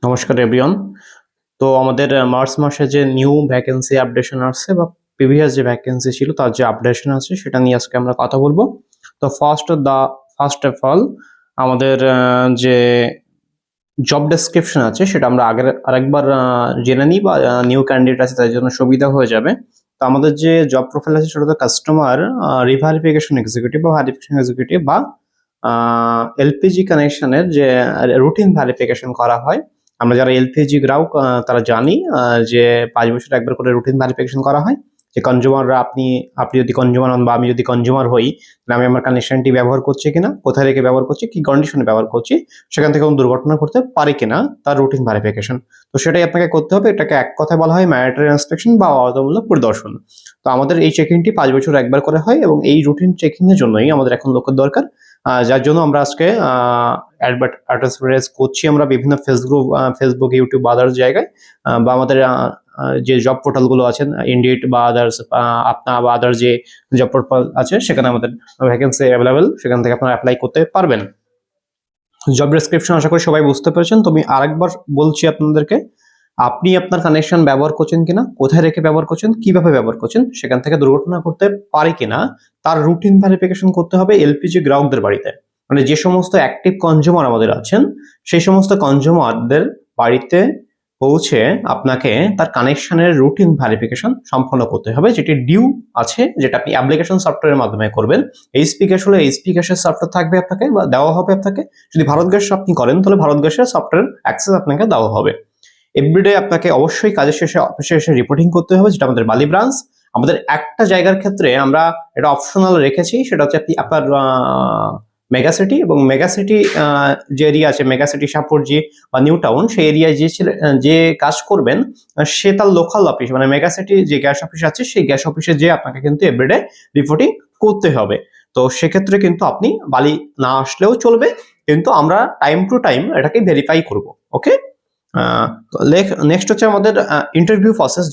নমস্কার এভরিওয়ান। তো আমাদের মার্চ মাসে যে নিউ ভ্যাকেন্সি আপডেশন আসছে বা প্রিভিয়াস যে ভ্যাকেন্সি ছিল তার যে আপডেশন আছে সেটা নিয়ে আজকে আমরা কথা বলবো। তো ফার্স্ট অফ অল আমাদের যে জব ডেসক্রিপশন আছে সেটা আমরা আরেকবার জেনে নিই বা নিউ ক্যান্ডিডেট আছে তাদের জন্য সুবিধা হয়ে যাবে। তো আমাদের যে জব প্রোফাইল আছে সেটা তো কাস্টমার রিভেরিফিকেশন এক্সিকিউটিভ বা ভেরিফিকেশন এক্সিকিউটিভ বা এলপিজি কানেকশনের যে রুটিন ভেরিফিকেশন করা হয়। আমরা যারা এলপিজি গ্রাহক তারা জানি যে 5 বছরে একবার করে রুটিন ভেরিফিকেশন করা হয়। যে কনজিউমাররা আপনি যদি কনজিউমার হন বা আমি যদি কনজিউমার হই, তাহলে আমি আমার কানেকশনটি ব্যবহার করছি কিনা, কোথায় রেখে ব্যবহার করছি, কি কন্ডিশনে ব্যবহার করছি, সেখান থেকে কোনো দুর্ঘটনা করতে পারি কিনা তার রুটিন ভেরিফিকেশন। তো সেটাই আপনাকে করতে হবে। এটাকে এক কথায় বলা হয় ম্যান্ডেটরি ইন্সপেকশন বা বাধ্যতামূলক পরিদর্শন। তো আমাদের এই চেকিংটি 5 বছর একবার করে হয় এবং এই রুটিন চেকিং এর জন্যই আমাদের এখন লোকের দরকার। যার জন্য আমরা আজকে অ্যাডভার্টাইজ করছি আমরা বিভিন্ন ফেসবুক, ইউটিউব বা আদার্স জায়গায় বা আমাদের যে জব পোর্টালগুলো আছেন ইন্ডিড বা আদার্স আপনা বা আদার্স যে জব পোর্টাল আছে সেখানে আমাদের ভ্যাকেন্সি অ্যাভেলেবেল, সেখান থেকে আপনারা অ্যাপ্লাই করতে পারবেন। জব ডেসক্রিপশন আশা করি সবাই বুঝতে পেরেছেন। তো আমি আরেকবার বলছি আপনাদেরকে, আপনি আপনার কানেকশন ব্যবহার করছেন কিনা, কোথায় রেখে ব্যবহার করছেন, কিভাবে ব্যবহার করছেন, সেখান থেকে দুর্ঘটনা করতে পারে কিনা তার রুটিন ভেরিফিকেশন করতে হবে এলপিজি গ্রাহকদের বাড়িতে। মানে যে সমস্ত অ্যাক্টিভ কনজিউমার আমাদের আছেন সেই সমস্ত কনজিউমারদের বাড়িতে পৌঁছে আপনাকে তার কানেকশনের রুটিন ভেরিফিকেশন সম্পন্ন করতে হবে, যেটি ডিউ আছে, যেটা আপনি অ্যাপ্লিকেশন সফটওয়্যারের মাধ্যমে করবেন। এইচপি গ্যাস হলে এইচপি গ্যাসের সফটওয়্যার থাকবে আপনাকে বা দেওয়া হবে আপনাকে। যদি ভারত গ্যাস আপনি করেন তাহলে ভারত গ্যাসের সফটওয়্যার অ্যাক্সেস আপনাকে দেওয়া হবে। এভরিডে আপনাকে অবশ্যই কাজের শেষে অফিসে এসে রিপোর্টিং করতে হবে, যেটা আমাদের বালি ব্রাঞ্চ। আমাদের একটা জায়গার ক্ষেত্রে আমরা এটা অপশনাল রেখেছি, সেটা হচ্ছে আপনি আপনার মেগাসিটি এবং মেগাসিটি যে এরিয়া আছে, মেগাসিটি শাহপুরজি বা নিউ টাউন, সেই এরিয়ায় যে কাজ করবেন সে তার লোকাল অফিস মানে মেগাসিটি যে গ্যাস অফিস আছে সেই গ্যাস অফিসে যে আপনাকে কিন্তু এভরিডে রিপোর্টিং করতে হবে। তো সেক্ষেত্রে কিন্তু আপনি বালি না আসলেও চলবে, কিন্তু আমরা টাইম টু টাইম এটাকে ভেরিফাই করব। ওকে। নেক্সট হচ্ছে আমাদের ইন্টারভিউ প্রসেস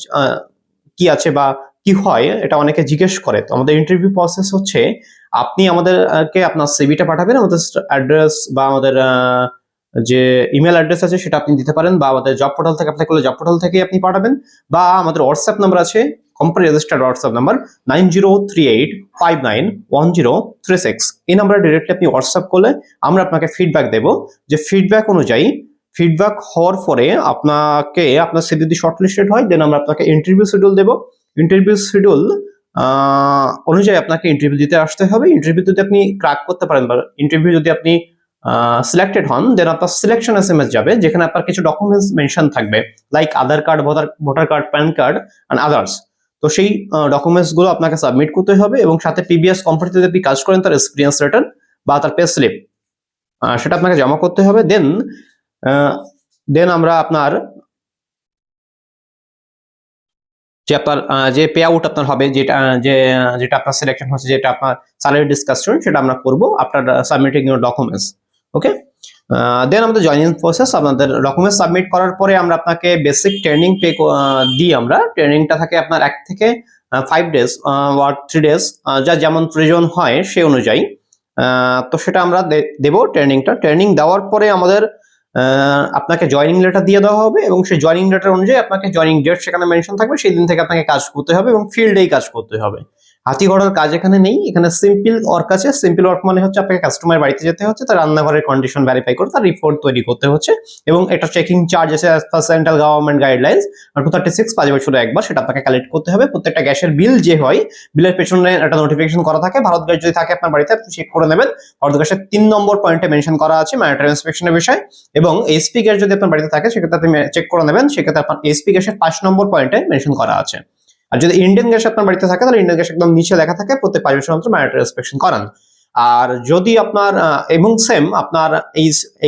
কি আছে বা কি হয়, এটা অনেকে জিজ্ঞেস করে। তো আমাদের ইন্টারভিউ প্রসেস হচ্ছে, আপনি আমাদেরকে আপনার সিভিটা পাঠাবেন, আমাদের অ্যাড্রেস বা আমাদের যে ইমেল অ্যাড্রেস আছে সেটা আপনি দিতে পারেন, বা আমাদের জব পোর্টাল থেকে অ্যাপ্লাই করলে জব পোর্টাল থেকেই আপনি পাঠাবেন, বা আমাদের হোয়াটসঅ্যাপ নাম্বার আছে, কোম্পানি রেজিস্টার্ড হোয়াটসঅ্যাপ নাম্বার 9038591036। এই নাম্বারে ডিরেক্টলি আপনি হোয়াটসঅ্যাপ করলে আমরা আপনাকে ফিডব্যাক দেব। যে ফিডব্যাক অনুযায়ী, ফিডব্যাক হওয়ার পরে আপনাকে আপনার সিভি যদি শর্টলিস্টেড হয় দেন আমরা আপনাকে ইন্টারভিউ শিডিউল দেব। ইন্টারভিউ শিডিউল অনুযায়ী আপনাকে ইন্টারভিউ দিতে আসতে হবে। ইন্টারভিউ যদি আপনি ক্র্যাক করতে পারেন বা ইন্টারভিউ যদি আপনি সিলেক্টেড হন, দেন আপনার সিলেকশন এসএমএস যাবে, যেখানে আপনার কিছু ডকুমেন্টস মেনশন থাকবে, like Aadhaar card, voter card, pan card and others. তো সেই ডকুমেন্টস গুলো আপনাকে সাবমিট করতে হবে এবং সাথে প্রিভিয়াস কোম্পানিতে যদি আপনি কাজ করেন তার এক্সপিরিয়েন্স লেটার বা তার পে স্লিপ সেটা আপনাকে জমা করতে হবে। দেন আমরা আপনার যে পে আউট আপনার হবে, যেটা আপনার সিলেকশন হচ্ছে, যেটা আপনার স্যালারি ডিসকাশন, সেটা আমরা করব আপনার সাবমিটিং ইউর ডকুমেন্টস। ওকে। দেন আমাদের জয়েনিং প্রসেস, আপনাদের ডকুমেন্টস সাবমিট করার পরে আমরা আপনাকে বেসিক ট্রেনিং দিই। আমরা ট্রেনিংটা থাকে আপনার 1 থেকে 5 ডেজ বা 3 ডেজ, যা যেমন প্রয়োজন হয় সেই অনুযায়ী। তো সেটা আমরা দেব ট্রেনিংটা। ট্রেনিং দেওয়ার পরে আমাদের আপনাকে জয়েনিং লেটার দিয়ে দেওয়া হবে এবং সেই জয়েনিং লেটার অনুযায়ী আপনাকে জয়েনিং ডেট সেখানে মেনশন থাকবে, সেই দিন থেকে আপনাকে কাজ করতে হবে এবং ফিল্ডেই কাজ করতে হবে। হাতি ঘোড়ার কাজ এখানে নেই, এখানে সিম্পল ওয়ার্ক আছে। সিম্পল ওয়ার্ক মানে হচ্ছে আপনাকে কাস্টমার বাড়িতে যেতে হচ্ছে, তার রান্নাঘরের কন্ডিশন ভেরিফাই করে তার রিপোর্ট তৈরি করতে হচ্ছে, এবং এটা চেকিং চার্জ আছে as per central government guidelines 236 5 বছরে একবার, সেটা আপনাকে কালেক্ট করতে হবে। প্রত্যেকটা গ্যাসের বিল যে হয়, বিলের পেছনে একটা নোটিফিকেশন করা থাকে, ভারত গ্যাস যদি থাকে আপনার বাড়িতে আপনি চেক করে নেবেন। ভারত গ্যাসের 3 নম্বর পয়েন্টে মেনশন করা আছে ম্যান্ডেটরি ইন্সপেকশনের বিষয়। এবং এইচপি গ্যাস যদি আপনার বাড়িতে থাকে সেক্ষেত্রে আপনি চেক করে নেবেন, সেক্ষেত্রে আপনার এইচপি গ্যাসের 5 নম্বর পয়েন্টে মেনশন করা আছে। আর যদি ইন্ডিয়ান গ্যাস আপনার বাড়িতে থাকে তাহলে ইন্ডিয়ান গ্যাস একদম নিচে লেখা থাকে প্রত্যেক 5 বছর অন্তর ম্যান্ডেটরি ইন্সপেকশন করান। আর যদি আপনার এবং সেম আপনার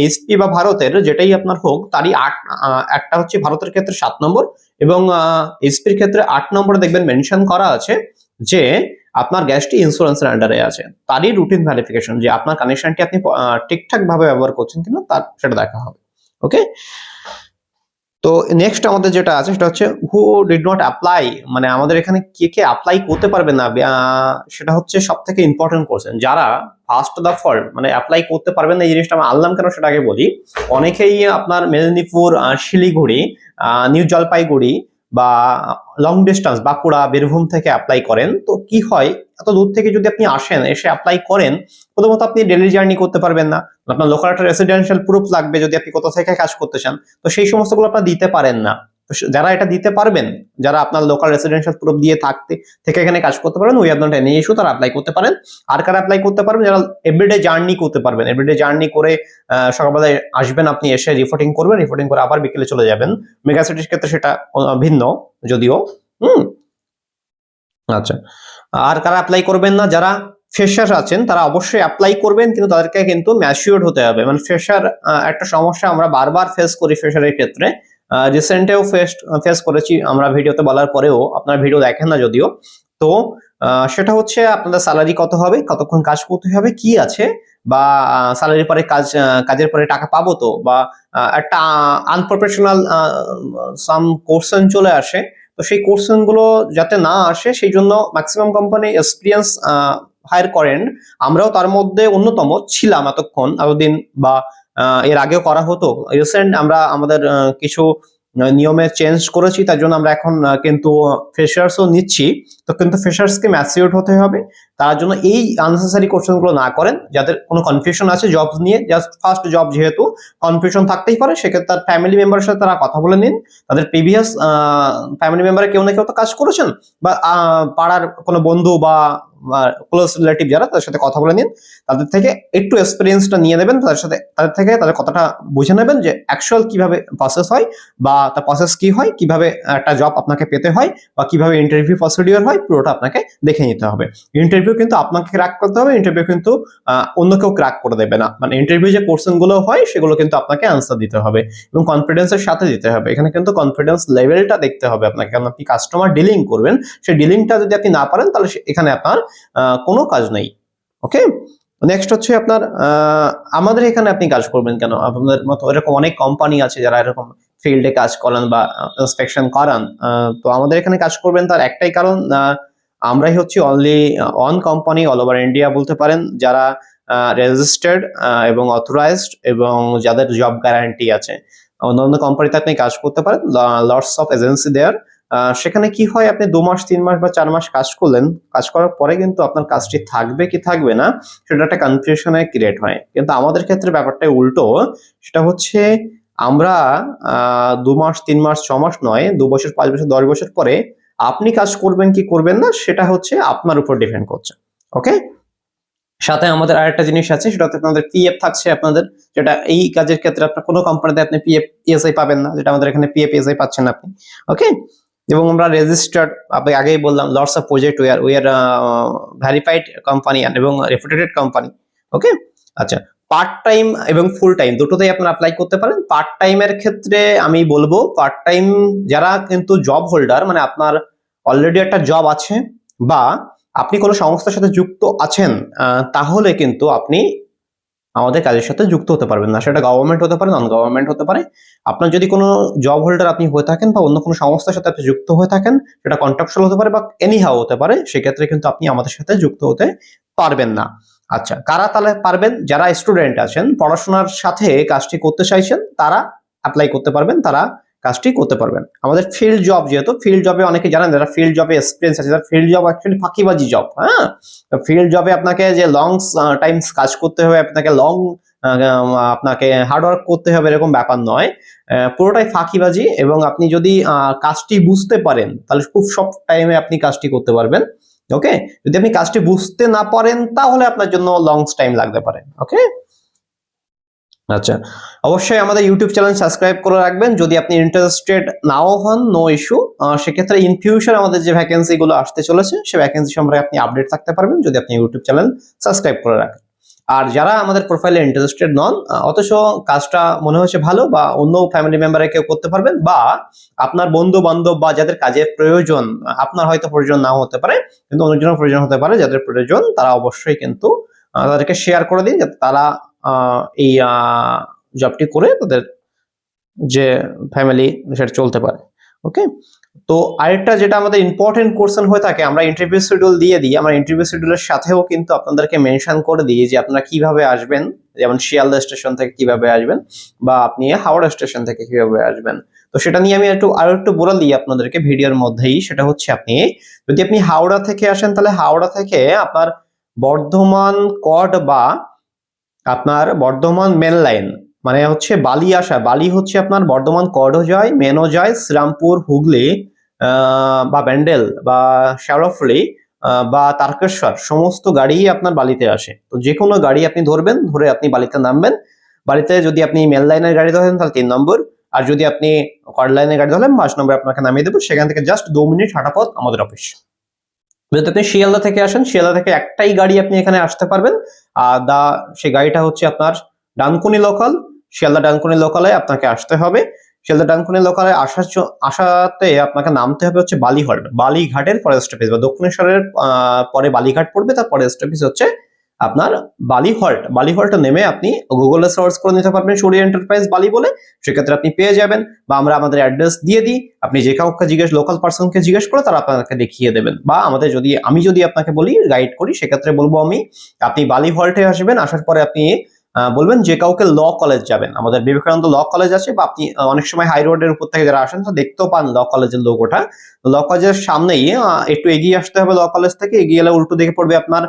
এইচপি বা ভারতের যেটাই আপনার হোক, তারই একটা হচ্ছে ভারতের ক্ষেত্রে 7 নম্বর এবং এইচপির ক্ষেত্রে 8 নম্বরে দেখবেন মেনশন করা আছে যে আপনার গ্যাসটি ইন্স্যুরেন্সের আন্ডারে আছে। তারই রুটিন ভেরিফিকেশন, যে আপনার কানেকশনটি আপনি ঠিকঠাক ভাবে ব্যবহার করছেন কিনা তার সেটা দেখা হবে। ওকে। তো নেক্সট আমাদের যেটা আছে সেটা হচ্ছে হু ডিড নট অ্যাপ্লাই, মানে আমাদের এখানে কে কে অ্যাপ্লাই করতে পারবে না, সেটা হচ্ছে সব থেকে ইম্পর্টেন্ট কোশ্চেন। যারা ফার্স্ট দ্য ফল মানে অ্যাপ্লাই করতে পারবেন না, এই জিনিসটা আমি আনলাম কেন সেটা আগে বলি। অনেকেই আপনার মেদিনীপুর, শিলিগুড়ি, নিউ জলপাইগুড়ি বা লং ডিস্টেন্স বাঁকুড়া, বীরভূম থেকে অ্যাপ্লাই করেন। তো কি হয়, এত দূর থেকে যদি আপনি আসেন, এসে অ্যাপ্লাই করেন, প্রথমত আপনি ডেলি জার্নি করতে পারবেন না, আপনার লোকাল একটা রেসিডেন্সিয়াল প্রুফ লাগবে যদি আপনি কোথা থেকে কাজ করতে চান। তো সেই সমস্তগুলো আপনারা দিতে পারেন না। তো যারা এটা দিতে পারবেন, যারা আপনার লোকাল রেসিডেন্সিয়াল প্রুফ দিয়ে থেকে এখানে কাজ করতে পারেন, we have not any issue, তারা অ্যাপ্লাই করতে পারেন। আর কারা অ্যাপ্লাই করতে পারবেন, যারা এভরিডে জার্নি করতে পারবেন, এভরিডে জার্নি করে সকালবেলায় আসবেন, আপনি এসে রিপোর্টিং করবেন, রিপোর্টিং করে আবার বিকেলে চলে যাবেন। মেগা সিটির ক্ষেত্রে সেটা ভিন্ন যদিও। হুম, আচ্ছা। আর কারা অ্যাপ্লাই করবেন না, যারা ফ্রেশার আছেন তারা অবশ্যই অ্যাপ্লাই করবেন, কিন্তু তাদেরকে কিন্তু ম্যাচিউরড হতে হবে। মানে ফ্রেশার একটা সমস্যা আমরা বারবার ফেস করি ফ্রেশারের ক্ষেত্রে, রিসেন্টেও ফেস করেছি আমরা ভিডিওতে বলার পরেও আপনারা ভিডিও দেখেন না যদিও। তো সেটা হচ্ছে আপনাদের স্যালারি কত হবে, কতক্ষণ কাজ করতে হবে, কি আছে, বা স্যালারির পরে কাজের পরে টাকা পাবো তো, বা একটা আনপ্রফেশনাল সাম কোশ্চেন চলে আসে। তো সেই কোশ্চেন গুলো যাতে না আসে সেই জন্য ম্যাক্সিমাম কোম্পানি এক্সপিরিয়েন্স হায়ার করেন। আমরাও তার মধ্যে অন্যতম ছিলাম এতদিন, বা এর আগেও করা হতো। রিসেন্ট আমরা আমাদের কিছু নিয়মে চেঞ্জ করেছি, তার জন্য আমরা এখন কিন্তু ফ্রেশার্সও নিচ্ছি। তো কিন্তু ফ্রেশার্সকে ম্যাচিউরড হতে হবে, তার জন্য এই আননেসেসারি কোশ্চেন গুলো না করেন। যাদের কোনো কনফিউশন আছে জব নিয়ে, জাস্ট ফার্স্ট জব যেহেতু কনফিউশন থাকতেই পারে, সেক্ষেত্রে তার ফ্যামিলি মেম্বারের সাথে তারা কথা বলে নিন। তাদের প্রিভিয়াস ফ্যামিলি মেম্বারে কেউ না কেউ তো কাজ করেছেন, বা পাড়ার কোনো বন্ধু বা ক্লোজ রিলেটিভ যারা, তাদের সাথে কথা বলে নিন। তাদের থেকে একটু এক্সপিরিয়েন্সটা নিয়ে নেবেন, তাদের কথাটা বুঝে নেবেন যে অ্যাকচুয়াল কিভাবে প্রসেস হয়, বা তার প্রসেস কি হয়, কিভাবে একটা জব আপনাকে পেতে হয়, বা কিভাবে ইন্টারভিউ প্রসিডিওর হয়, পুরোটা আপনাকে দেখে নিতে হবে। ইন্টারভিউ কিন্তু আপনাকে ক্র্যাক করতে হবে, ইন্টারভিউ কিন্তু অন্য কেউ ক্র্যাক করে দেবে না। মানে ইন্টারভিউ যে কোশ্চেন গুলো হয় সেগুলো কিন্তু আপনাকে আনসার দিতে হবে, এবং কনফিডেন্সের সাথে দিতে হবে। এখানে কিন্তু কনফিডেন্স লেভেলটা দেখতে হবে আপনাকে, কারণ আপনি কাস্টমার ডিলিং করবেন, সেই ডিলিংটা যদি আপনি না পারেন তাহলে এখানে আপনার কোনো কাজ নেই। ওকে, নেক্সট হচ্ছে আপনার আমাদের এখানে আপনি কাজ করবেন কেন? আপনাদের মতো এরকম অনেক কোম্পানি আছে যারা এরকম ফিল্ডে কাজ করান বা ইন্সপেকশন করান। তো আমাদের এখানে কাজ করবেন তার একটাই কারণ, আমরাই হচ্ছি only one company all over India বলতে পারেন, যারা রেজিস্টার্ড এবং অথরাইজড, এবং যাদের জব গ্যারান্টি আছে। অন্যান্য কোম্পানিতে আপনি কাজ করতে পারেন, লটস অফ এজেন্সি দেয়ার। সেখানে কি হয়, আপনি 2 মাস 3 মাস বা 4 মাস কাজ করলেন, কাজ করার পরে কিন্তু আপনার কাজটি থাকবে কি থাকবে না সেটা একটা কনফিউশনে ক্রিয়েট হয়। কিন্তু আমাদের ক্ষেত্রে ব্যাপারটা উল্টো, সেটা হচ্ছে আমরা 2 মাস 3 মাস 6 মাস নয়, 2 বছর 5 বছর 10 বছর পরে আপনি কাজ করবেন কি করবেন না সেটা হচ্ছে আপনার উপর ডিপেন্ড করছে। ওকে, সাথে আমাদের আরেকটা জিনিস আছে, সেটা হচ্ছে আপনাদের পিএফ থাকছে আপনাদের, যেটা এই কাজের ক্ষেত্রে আপনার কোনো কোম্পানিতে আপনি পিএফ ইএসআই পাবেন না, যেটা আমাদের এখানে পিএফ ইএসআই পাচ্ছেন আপনি। ওকে, এবং আমরা রেজিস্টার্ড, আপনি আগেই বললাম, lots of project we are verified company এবং রেপুটেড কোম্পানি। ওকে, আচ্ছা। পার্ট টাইম এবং ফুল টাইম দুটোতেই আপনারা অ্যাপ্লাই করতে পারেন। পার্ট টাইমের ক্ষেত্রে আমি বলবো, পার্ট টাইম যারা কিন্তু জব হোল্ডার, মানে আপনার অলরেডি একটা জব আছে, বা আপনি কোনো সংস্থার সাথে যুক্ত আছেন, তাহলে কিন্তু আপনি আমাদের কাজের সাথে যুক্ত হতে পারবেন না। সেটা গভর্নমেন্ট হতে পারে, নন গভর্নমেন্ট হতে পারে। আপনার যদি কোনো জব হোল্ডার আপনি হয়ে থাকেন, বা অন্য কোনো সংস্থার সাথে আপনি যুক্ত হয়ে থাকেন, সেটা কন্ট্রাকচুয়াল হতে পারে বা এনি হাউ হতে পারে, সেক্ষেত্রে কিন্তু আপনি আমাদের সাথে যুক্ত হতে পারবেন না। আচ্ছা, কারা তাহলে পারবেন? যারা স্টুডেন্ট আছেন, পড়াশোনার সাথে কাজটি করতে চাইছেন, তারা অ্যাপ্লাই করতে পারবেন, তারা কাজটি করতে পারবেন। আমাদের ফিল্ড জব, যেহেতু ফিল্ড জবে অনেকে জানেন, যারা ফিল্ড জবে এক্সপিরিয়েন্স আছে, যারা ফিল্ড জব অ্যাকচুয়ালি ফাঁকিবাজি জব। হ্যাঁ, ফিল্ড জবে আপনাকে যে লং টাইমস কাজ করতে হবে, আপনাকে হার্ডওয়ার্ক করতে হবে, এরকম ব্যাপার নয়। পুরোটাই ফাঁকিবাজি, এবং আপনি যদি কাজটি বুঝতে পারেন তাহলে খুব শর্ট টাইমে আপনি কাজটি করতে পারবেন। ওকে, যদি আপনি কাজটি বুঝতে না পারেন তাহলে আপনার জন্য লং টাইম লাগতে পারে। ওকে, আচ্ছা, অবশ্যই আমাদের ইউটিউব চ্যানেল সাবস্ক্রাইব করে রাখবেন। যদি আপনি ইন্টারেস্টেড নাও হন, নো ইস্যু, সেক্ষেত্রে ইন ফিউচার আমাদের যে ভ্যাকেন্সি গুলো আসতে চলেছে সেই ভ্যাকেন্সি সম্পর্কে আপনি আপডেট থাকতে পারবেন যদি আপনি ইউটিউব চ্যানেল সাবস্ক্রাইব করে রাখেন। আর যারা আমাদের প্রোফাইলে ইন্টারেস্টেড নন, অথচ কাজটা মনে হচ্ছে ভালো, বা অন্য ফ্যামিলি মেম্বারে কেউ করতে পারবেন, বা আপনার বন্ধু বান্ধব বা যাদের কাজের প্রয়োজন, আপনার হয়তো প্রয়োজন নাও হতে পারে কিন্তু অন্যজনের প্রয়োজন হতে পারে, যাদের প্রয়োজন তারা অবশ্যই কিন্তু তাদেরকে শেয়ার করে দিন, যাতে তারা এই জবটি করে তাদের যে ফ্যামিলি সেটা চলতে পারে। ওকে, তো আরেকটা যেটা আমাদের ইম্পর্টেন্ট কোশ্চেন হয়ে থাকে, আমরা ইন্টারভিউ শিডিউল দিয়ে দিই, আমরা ইন্টারভিউ শিডিউলের সাথেও কিন্তু আপনাদেরকে মেনশন করে দিই যে আপনারা কিভাবে আসবেন, যেমন শিয়ালদা স্টেশন থেকে কিভাবে আসবেন বা আপনি হাওড়া স্টেশন থেকে কিভাবে আসবেন। তো সেটা নিয়ে আমি আরো একটু বলে দিই আপনাদেরকে ভিডিওর মধ্যেই। সেটা হচ্ছে যদি আপনি হাওড়া থেকে আসেন, তাহলে হাওড়া থেকে আপনার বর্ধমান কট বা আপনার বর্ধমান মেন লাইন, মানে হচ্ছে বালি আসা, বালি হচ্ছে আপনার বর্ধমান কডও যায়, মেনও যায়, শ্রীরামপুর, হুগলি বা ব্যান্ডেল বা শেওড়াফুলি বা তারকেশ্বর, সমস্ত গাড়িই আপনার বালিতে আসে। তো যে কোনো গাড়ি আপনি ধরবেন, ধরে আপনি বালিতে নামবেন। বালিতে যদি আপনি মেল লাইনের গাড়ি ধরেন তাহলে 3 নম্বর, আর যদি আপনি কড লাইনের গাড়ি ধরেন 5 নম্বর আপনাকে নামিয়ে দেবো। সেখান থেকে জাস্ট 2 মিনিট হাঁটা পথ আমাদের অফিস। যদি আপনি শিয়ালদা থেকে আসেন, শিয়ালদা থেকে একটাই গাড়ি আপনি এখানে আসতে পারবেন। আর সেই গাড়িটা হচ্ছে আপনার ডানকুনি লোকাল। শিয়ালদা ডানকুনি লোকালে আপনাকে আসতে হবে। শিয়ালদা ডানকুনি লোকালে আসাতে আপনাকে নামতে হবে হচ্ছে বালিহল্ট, বালিঘাটের পরে স্টপেজ বা দক্ষিণেশ্বরের পরে বালিঘাট পড়বে, তারপরে স্টপেজ হচ্ছে আপনার বালিহল্ট। বালিহল্টে নেমে আপনি গুগলে সার্চ করে নিতে পারবেন সূর্য এন্টারপ্রাইজ বালি বলে, সেক্ষেত্রে আপনি পেয়ে যাবেন। বা আমরা আমাদের অ্যাড্রেস দিয়ে দিই, আপনি যে কাউকে লোকাল পার্সনকে জিজ্ঞেস করে তারা আপনাকে দেখিয়ে দেবেন। বা আমি যদি আপনাকে বলি গাইড করি, সেক্ষেত্রে বলবো আপনি বালি হল্টে আসবেন। আসার পরে আপনি বলবেন যে কাউকে ল কলেজ যাবেন, আমাদের বিবেকানন্দ ল কলেজ আছে, বা আপনি অনেক সময় হাই রোডের উপর থেকে যারা আসেন তো দেখতেও পান ল কলেজের লোগোটা। ল কলেজের সামনেই একটু এগিয়ে আসতে হবে, ল কলেজ থেকে এগিয়ে এলে উল্টো দিকে পড়বে আপনার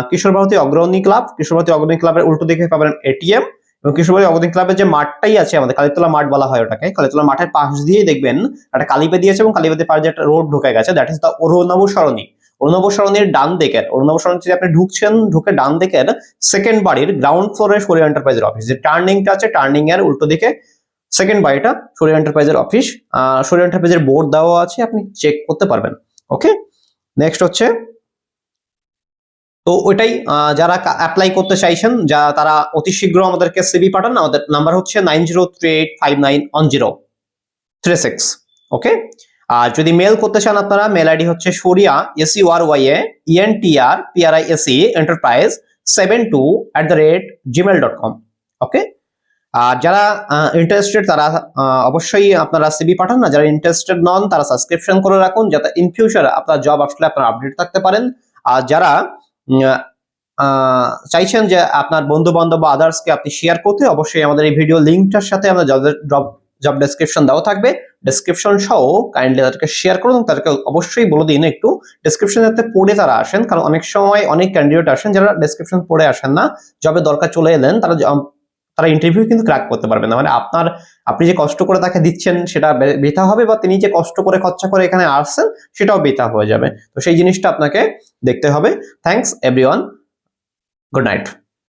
কিশোর ভারতী অগ্রণী ক্লাব। কিশোর ভারতী অগ্রণী ক্লাবের উল্টো দিকে পাবেন এটিএম, এবং কিশোর ভারতী অগ্রণী ক্লাবের যে মাঠটাই আছে, আমাদের কালীতলা মাঠ বলা হয় ওটাকে, কালীতলা মাঠের পাশ দিয়েই দেখবেন একটা কালীবেদি আছে, এবং কালীবেদির পাশে একটা রোড ঢুকে গেছে, দ্যাট ইজ দ্য অরুণাভ সরণি। অরুণাভ সরণির ডান দিকের, অরুণাভ সরণি থেকে আপনি ঢুকছেন, ঢুকে ডান দিকের সেকেন্ড বাড়ির গ্রাউন্ড ফ্লোরে সূর্য এন্টারপ্রাইজের অফিস। যে টার্নিংটা আছে, টার্নিং এর উল্টো দিকে সেকেন্ড বাড়িটা সূর্য এন্টারপ্রাইজের অফিস। সূর্য এন্টারপ্রাইজের বোর্ড দেওয়া আছে, আপনি চেক করতে পারবেন। ওকে, নেক্সট হচ্ছে, তো ওইটাই যারা অ্যাপ্লাই করতে চাইছেন, তারা অতি শীঘ্র আমাদেরকে সিভি পাঠান। আমাদের নাম্বার হচ্ছে 9038591036। ওকে, আর যদি মেল করতে চান আপনারা, মেল আইডি হচ্ছে সরিয়া SURYA enterprise 72@gmail.com। ওকে, আর যারা ইন্টারেস্টেড তারা অবশ্যই আপনারা সিভি পাঠান। না, যারা ইন্টারেস্টেড নন তারা সাবস্ক্রিপশন করে রাখুন, যাতে ইন ফিউচার আপনার জব আসলে আপনারা আপডেট থাকতে পারেন। আর যারা চাইছেন যে আপনার বন্ধু বান্ধব বা আদার্সকে আপনি শেয়ার করতে, অবশ্যই আমাদের এই ভিডিও লিঙ্কটার সাথে আমরা জব ডেসক্রিপশন দেওয়া থাকবে, ডেসক্রিপশন সহ কাইন্ডলি তাদেরকে শেয়ার করুন। তাদেরকে অবশ্যই বলে দিন একটু ডেসক্রিপশন যাতে পড়ে তারা আসেন, কারণ অনেক সময় অনেক ক্যান্ডিডেট আসেন যারা ডেসক্রিপশন পড়ে আসেন না, জবে দরকার চলে এলেন, তারা ইন্টারভিউ কিন্তু ক্র্যাক করতে পারবে না। মানে আপনি যে কষ্ট করে তাকে দিচ্ছেন সেটা বৃথা হবে, বা তিনি যে কষ্ট করে খরচা করে এখানে আসছেন সেটাও বৃথা হয়ে যাবে। তো সেই জিনিসটা আপনাকে দেখতে হবে। Thanks everyone, good night.